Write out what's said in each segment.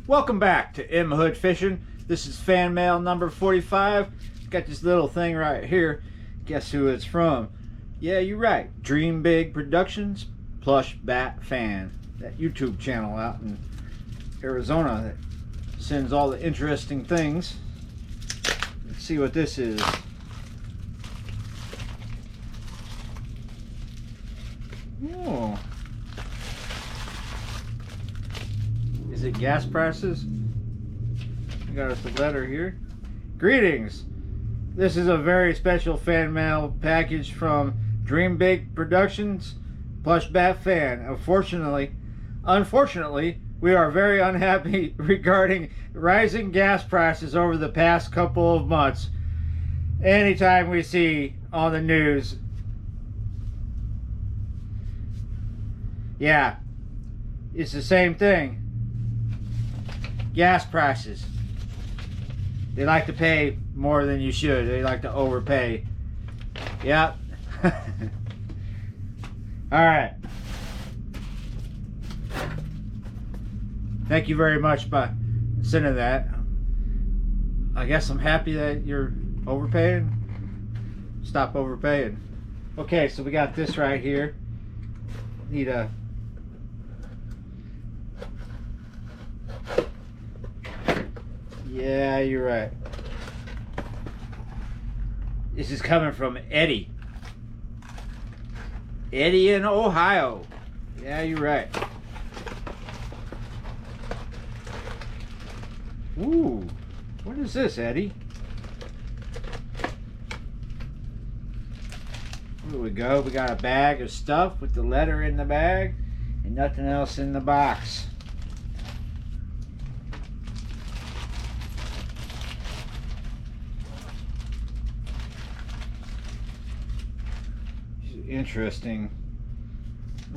Welcome back to M Hood Fishing. This is fan mail number 45. Got this little thing right here. Guess who it's from? Yeah, you're right. Dream Big Productions, Plush Bat Fan. That YouTube channel out in Arizona that sends all the interesting things. Let's see what this is. Oh. Is it gas prices? I got us a letter here. Greetings. This is a very special fan mail package from Dream Big Productions, Plush Bat Fan. Unfortunately, we are very unhappy regarding rising gas prices over the past couple of months. Anytime we see on the news, yeah, it's the same thing. Gas prices. They like to pay more than you should. They like to overpay. Yep. Alright. Thank you very much by sending that. I guess I'm happy that you're overpaying. Stop overpaying. Okay, so we got this right here. Need a Yeah, you're right. This is coming from Eddie. Eddie in Ohio. Yeah, you're right. Ooh, what is this, Eddie? Here we go. We got a bag of stuff with the letter in the bag and nothing else in the box. Interesting.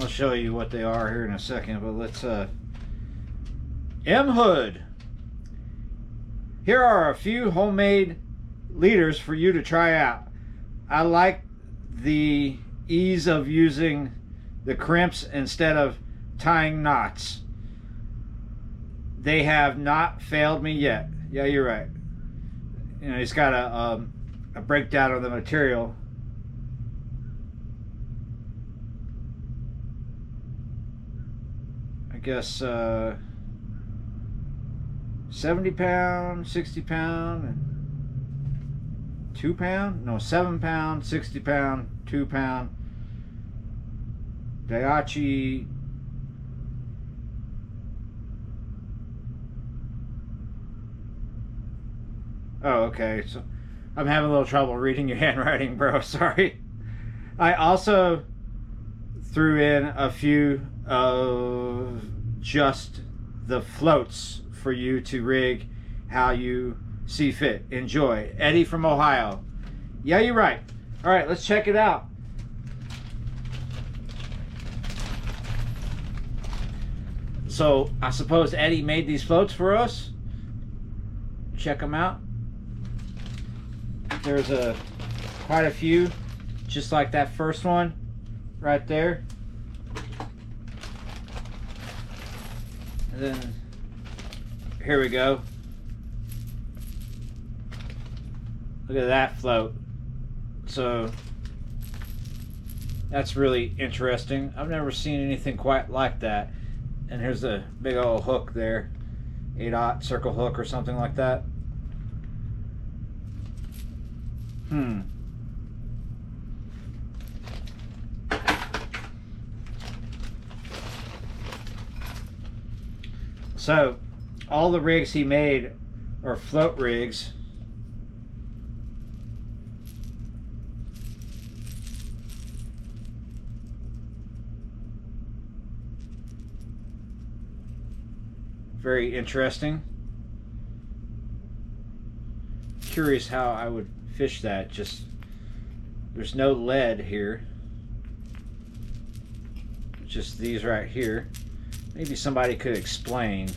I'll show you what they are here in a second, but let's M Hood. Here are a few homemade leaders for you to try out. I like the ease of using the crimps instead of tying knots. They have not failed me yet. Yeah, you're right. You know, it's got a breakdown of the material. I guess 70 pound, 60 pound, and 2 pound? No, 7 pound, 60 pound, 2 pound. Daiichi. Oh, okay. So I'm having a little trouble reading your handwriting, bro. Sorry. I also threw in a few of just the floats for you to rig how you see fit. Enjoy. Eddie from Ohio. Yeah, you're right. All right, let's check it out. So I suppose Eddie made these floats for us. Check them out. There's quite a few, just like that first one right there. And then here we go. Look at that float. So that's really interesting. I've never seen anything quite like that. And here's a big old hook there, 8/0 circle hook or something like that. So all the rigs he made are float rigs. Very interesting. Curious how I would fish that. Just there's no lead here. Just these right here. Maybe somebody could explain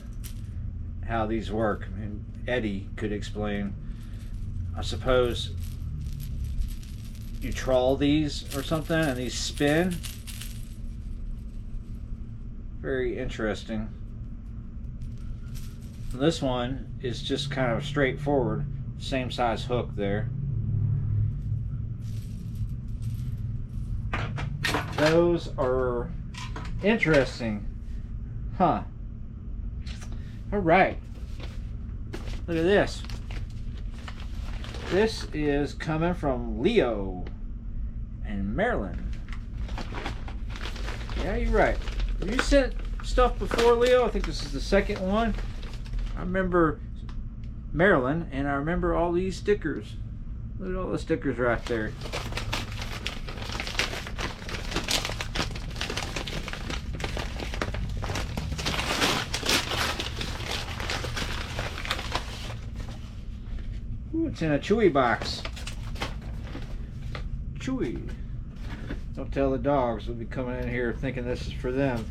how these work. I mean, Eddie could explain. I suppose you trawl these or something and these spin. Very interesting. This one is just kind of straightforward, same size hook there. Those are interesting. Huh. Alright. Look at this. This is coming from Leo in Maryland. Yeah, you're right. Have you sent stuff before, Leo? I think this is the second one. I remember Maryland, and I remember all these stickers. Look at all the stickers right there. Ooh, it's in a Chewy box. Chewy. Don't tell the dogs. We'll be coming in here thinking this is for them.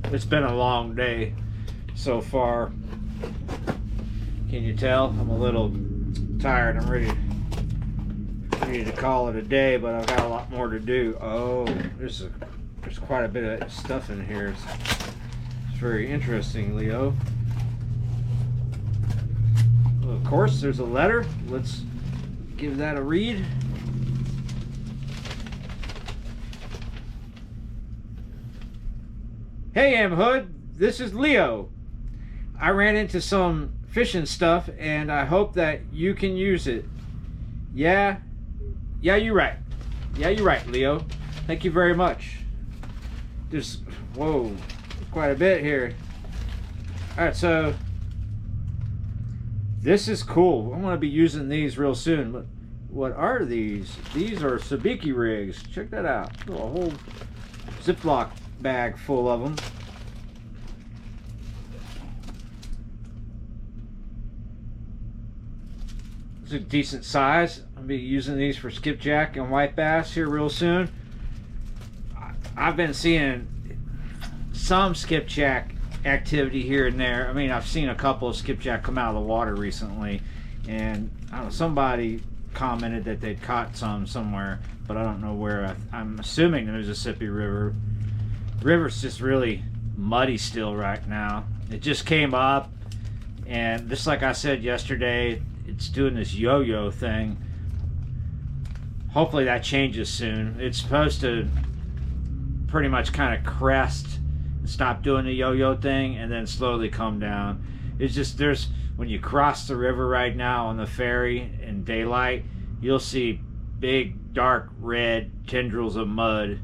It's been a long day so far. Can you tell? I'm a little tired. I'm ready to call it a day, but I've got a lot more to do. Oh, there's quite a bit of stuff in here. It's very interesting, Leo. Well, of course, there's a letter. Let's give that a read. Hey, M. Hood, this is Leo. I ran into some fishing stuff and I hope that you can use it. Yeah, you're right. Yeah, you're right, Leo. Thank you very much. There's, whoa, quite a bit here. Alright, so this is cool. I'm going to be using these real soon. But what are these? These are sabiki rigs. Check that out. A whole Ziploc bag full of them. It's a decent size. I'll be using these for skipjack and white bass here real soon. I've been seeing some skipjack activity here and there. I mean, I've seen a couple of skipjack come out of the water recently, and I don't know, somebody commented that they'd caught some somewhere, but I don't know where. I'm assuming the Mississippi River. River's just really muddy still right now. It just came up, and just like I said yesterday, it's doing this yo-yo thing. Hopefully that changes soon. It's supposed to pretty much kind of crest and stop doing the yo-yo thing and then slowly come down. It's just, when you cross the river right now on the ferry in daylight, you'll see big dark red tendrils of mud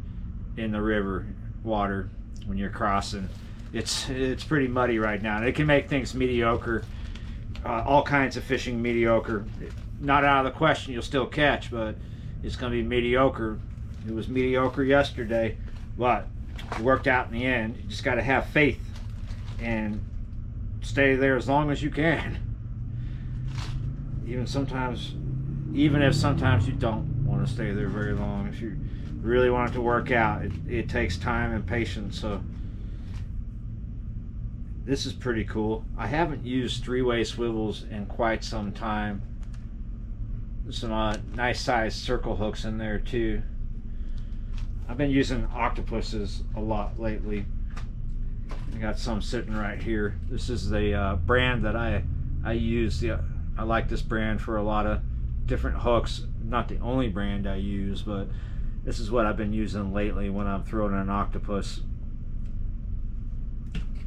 in the river water when you're crossing. It's pretty muddy right now, and it can make things mediocre. All kinds of fishing mediocre. Not out of the question you'll still catch, but it's going to be mediocre. It was mediocre yesterday, but it worked out in the end. You just got to have faith and stay there as long as you can. Even if sometimes you don't want to stay there very long. If you really want it to work out, it takes time and patience. So this is pretty cool. I haven't used three-way swivels in quite some time. There's some nice sized circle hooks in there too. I've been using octopuses a lot lately. I got some sitting right here. This is the brand that I use. I like this brand for a lot of different hooks. Not the only brand I use, but this is what I've been using lately when I'm throwing an octopus.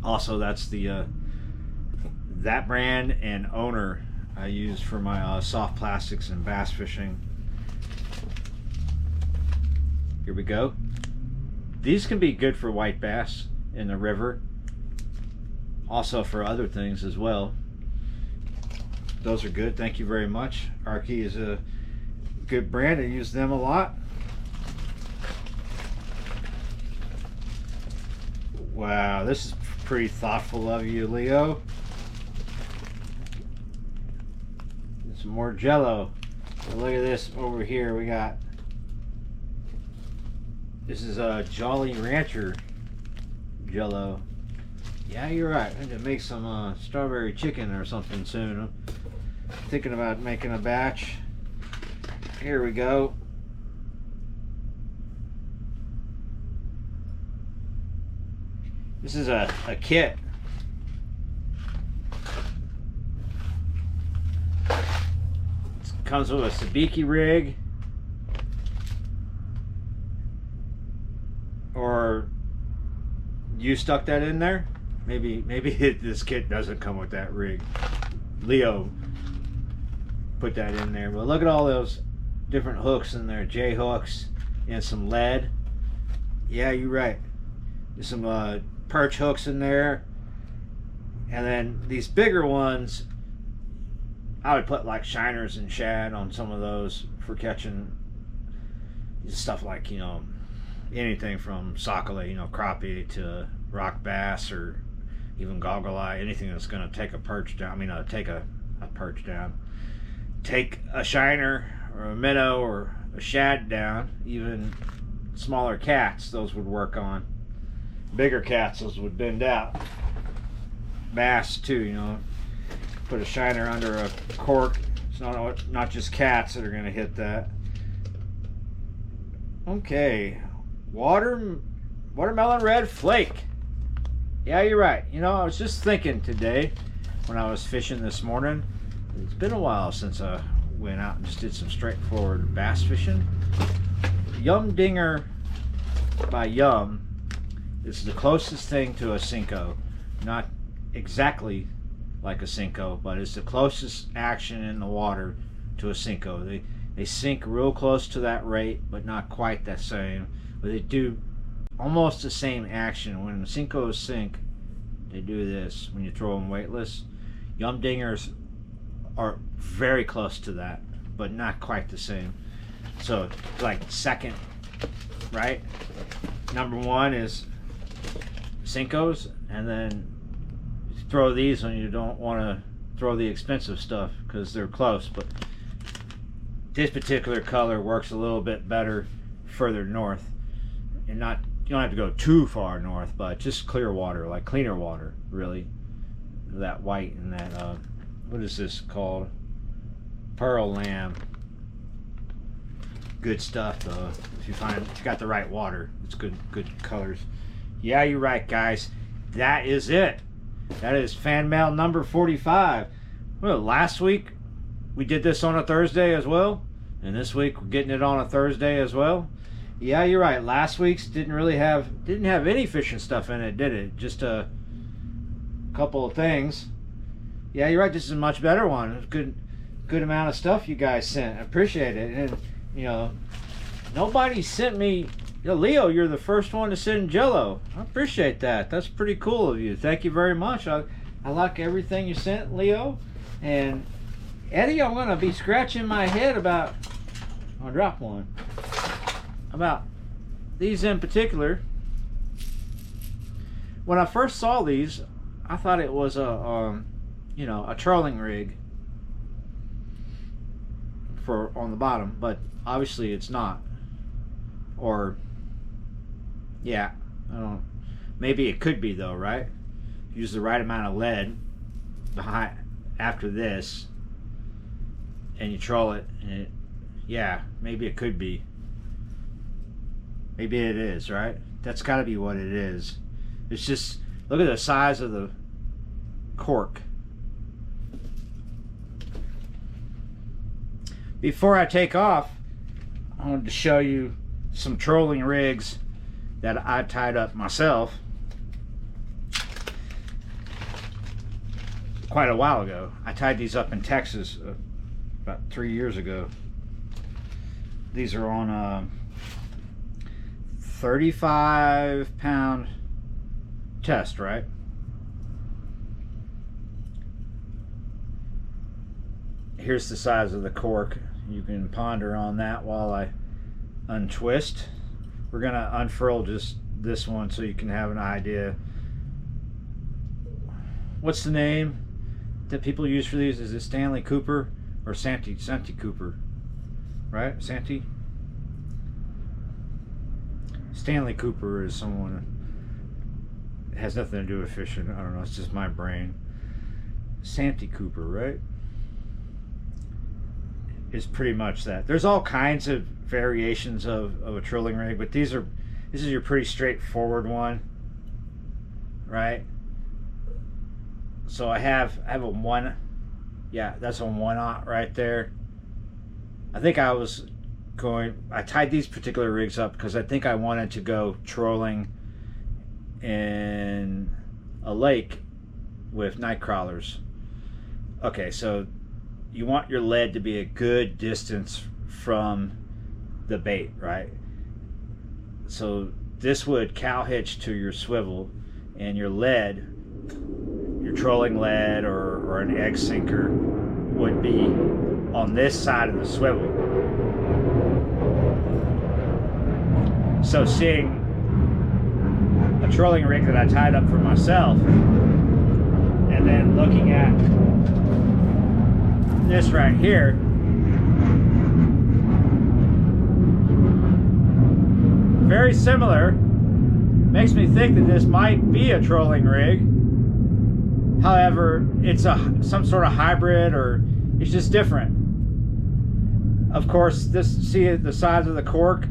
Also, that's that brand and Owner I use for my soft plastics and bass fishing. Here we go. These can be good for white bass in the river. Also for other things as well. Those are good. Thank you very much. Arky is a good brand. I use them a lot. Wow, this is pretty thoughtful of you, Leo. And some more Jello. So look at this over here. We got, this is a Jolly Rancher Jello. Yeah, you're right. I need to make some strawberry chicken or something soon. I'm thinking about making a batch. Here we go. This is a kit. It comes with a sabiki rig. Or you stuck that in there? Maybe this kit doesn't come with that rig. Leo put that in there. But look at all those different hooks in there. J hooks and some lead. Yeah, you're right. There's some perch hooks in there. And then these bigger ones, I would put like shiners and shad on some of those for catching stuff like, you know, anything from sockeye, you know, crappie to rock bass, or even goggle eye, anything that's going to take a perch down. I mean, take a perch down. Take a shiner or a minnow or a shad down. Even smaller cats, those would work on. Bigger cats, those would bend out. Bass too, you know. Put a shiner under a cork. It's not just cats that are going to hit that. Okay. Watermelon red flake. Yeah, you're right. You know, I was just thinking today when I was fishing this morning. It's been a while since I went out and just did some straightforward bass fishing. Yum Dinger by Yum is the closest thing to a Cinco. Not exactly like a Cinco, but it's the closest action in the water to a Cinco. They sink real close to that rate, but not quite the same. But they do almost the same action. When Cincos sink, they do this when you throw them weightless. Yum Dingers are very close to that, but not quite the same. So, like second, right? Number one is Cincos, and then throw these when you don't want to throw the expensive stuff because they're close. But this particular color works a little bit better further north, and you don't have to go too far north, but just clear water, like cleaner water, really. That white and that what is this called? Pearl lamb. Good stuff though. If you got the right water, it's good colors. Yeah, you're right, guys. That is it. That is fan mail number 45. Well, last week we did this on a Thursday as well, and this week we're getting it on a Thursday as well. Yeah, you're right. Last week's didn't have any fishing stuff in it, did it? Just a couple of things. Yeah, you're right. This is a much better one. Good amount of stuff you guys sent. I appreciate it. And you know, nobody sent me. You know, Leo, you're the first one to send Jello. I appreciate that. That's pretty cool of you. Thank you very much. I like everything you sent, Leo. And Eddie, I'm gonna be scratching my head about. I'll drop one. About these in particular. When I first saw these, I thought it was a trolling rig for on the bottom, but obviously it's not. Or yeah, I don't. Maybe it could be though, right? Use the right amount of lead behind after this, and you troll it, and yeah, maybe it could be. Maybe it is, right? That's got to be what it is. It's just, look at the size of the cork. Before I take off, I wanted to show you some trolling rigs that I tied up myself quite a while ago. I tied these up in Texas about 3 years ago. These are on a 35-pound test, right? Here's the size of the cork. You can ponder on that while I untwist. We're gonna unfurl just this one so you can have an idea. What's the name that people use for these? Is it Stanley Cooper or Santee Cooper? Right? Santee? Stanley Cooper is someone. It has nothing to do with fishing. I don't know. It's just my brain. Santee Cooper, right? Is pretty much that. There's all kinds of variations of a trolling rig, but this is your pretty straightforward one. right? So I have a 1, yeah, that's a 1/0 right there. I think I tied these particular rigs up because I think I wanted to go trolling in a lake with night crawlers. Okay, so you want your lead to be a good distance from the bait, right? So this would cow hitch to your swivel, and your lead, your trolling lead or an egg sinker, would be on this side of the swivel. So seeing a trolling rig that I tied up for myself, and then looking at this right here, very similar, makes me think that this might be a trolling rig. However, it's some sort of hybrid, or it's just different. Of course, see the size of the cork,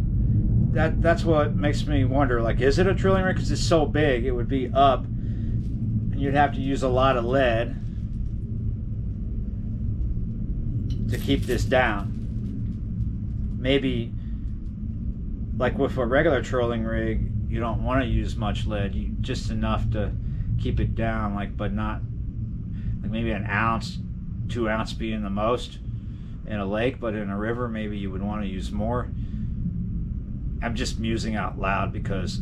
that's what makes me wonder, like, is it a trolling rig? Because it's so big, it would be up, and you'd have to use a lot of lead to keep this down. Maybe, like with a regular trolling rig, you don't want to use much lead, just enough to keep it down, like, but not, like maybe 1 ounce, 2 ounce being the most in a lake, but in a river maybe you would want to use more. I'm just musing out loud because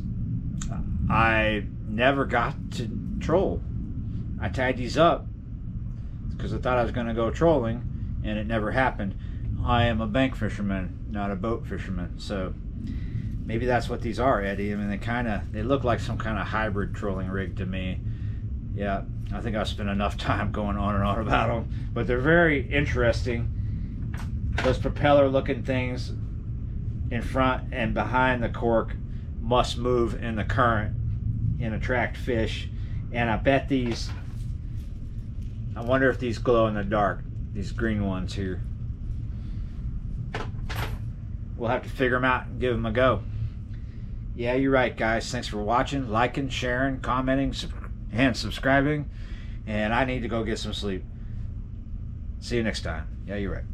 I never got to troll. I tied these up because I thought I was going to go trolling, and it never happened. I am a bank fisherman, not a boat fisherman, so maybe that's what these are, Eddie. I mean, they look like some kind of hybrid trolling rig to me. Yeah, I think I've spent enough time going on and on about them, but they're very interesting. Those propeller looking things in front and behind the cork must move in the current and attract fish. And I bet these, I wonder if these glow in the dark, these green ones here. We'll have to figure them out and give them a go. Yeah, you're right, guys. Thanks for watching, liking, sharing, commenting, and subscribing. And I need to go get some sleep. See you next time. Yeah, you're right.